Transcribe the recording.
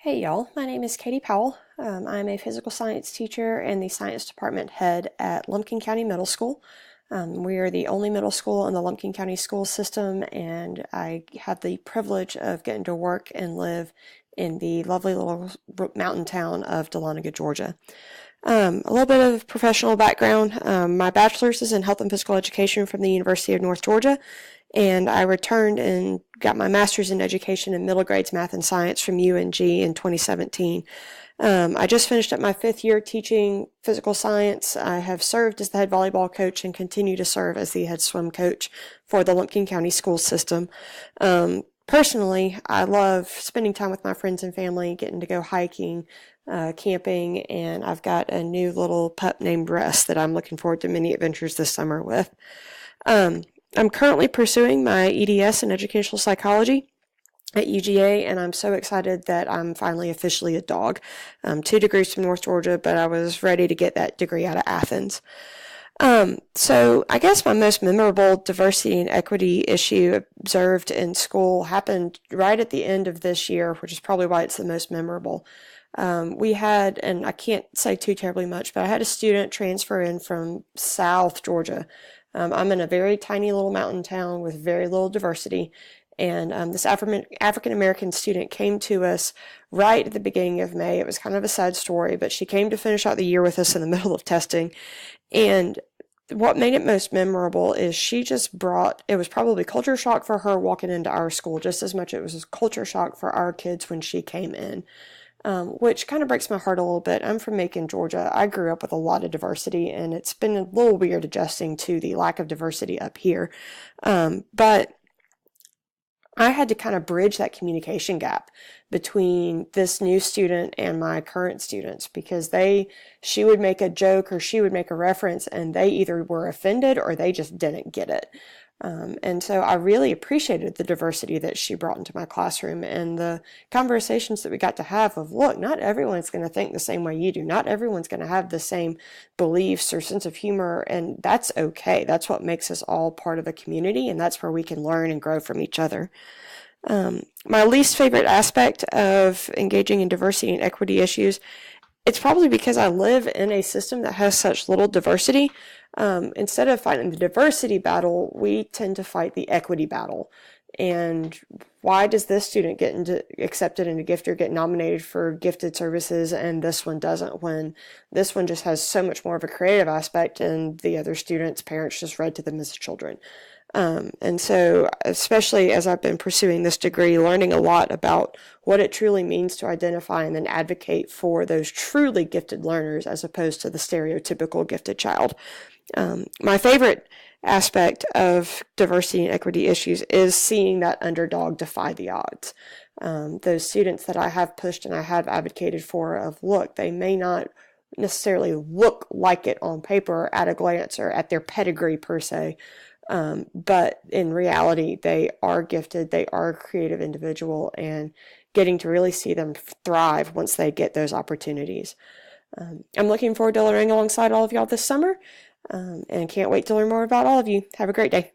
Hey y'all, my name is Katie Powell. I'm a physical science teacher and the science department head at Lumpkin County Middle School. We are the only middle school in the Lumpkin County school system, and I have the privilege of getting to work and live in the lovely little mountain town of Dahlonega, Georgia. A little bit of professional background. My bachelor's is in health and physical education from the University of North Georgia, and I returned and got my master's in education in middle grades math and science from UNG in 2017. I just finished up my 5th year teaching physical science. I have served as the head volleyball coach and continue to serve as the head swim coach for the Lumpkin County school system. Personally, I love spending time with my friends and family, getting to go hiking, camping, and I've got a new little pup named Russ that I'm looking forward to many adventures this summer with. I'm currently pursuing my EDS in educational psychology at UGA, and I'm so excited that I'm finally officially a dog. 2 degrees from North Georgia, but I was ready to get that degree out of Athens. So I guess my most memorable diversity and equity issue observed in school happened right at the end of this year, which is probably why it's the most memorable. We had, and I can't say too terribly much, but I had a student transfer in from South Georgia. I'm in a very tiny little mountain town with very little diversity, and this African American student came to us right at the beginning of May. It was kind of a sad story, but she came to finish out the year with us in the middle of testing, and what made it most memorable is she just brought, it was probably culture shock for her walking into our school just as much as it was culture shock for our kids when she came in. Which kind of breaks my heart a little bit. I'm from Macon, Georgia. I grew up with a lot of diversity, and it's been a little weird adjusting to the lack of diversity up here. But I had to kind of bridge that communication gap between this new student and my current students, because she would make a joke or she would make a reference and they either were offended or they just didn't get it. And so I really appreciated the diversity that she brought into my classroom and the conversations that we got to have of, look, not everyone's going to think the same way you do. Not everyone's going to have the same beliefs or sense of humor, and that's okay. That's what makes us all part of a community, and that's where we can learn and grow from each other. My least favorite aspect of engaging in diversity and equity issues, it's probably because I live in a system that has such little diversity. Instead of fighting the diversity battle, we tend to fight the equity battle. And why does this student get accepted into gift or get nominated for gifted services and this one doesn't, when this one just has so much more of a creative aspect and the other students' parents just read to them as children? And so, especially as I've been pursuing this degree, learning a lot about what it truly means to identify and then advocate for those truly gifted learners as opposed to the stereotypical gifted child. My favorite aspect of diversity and equity issues is seeing that underdog defy the odds. Those students that I have pushed and I have advocated for, of, look, they may not necessarily look like it on paper at a glance or at their pedigree per se, but in reality, they are gifted, they are a creative individual, and getting to really see them thrive once they get those opportunities. I'm looking forward to learning alongside all of y'all this summer, and can't wait to learn more about all of you. Have a great day.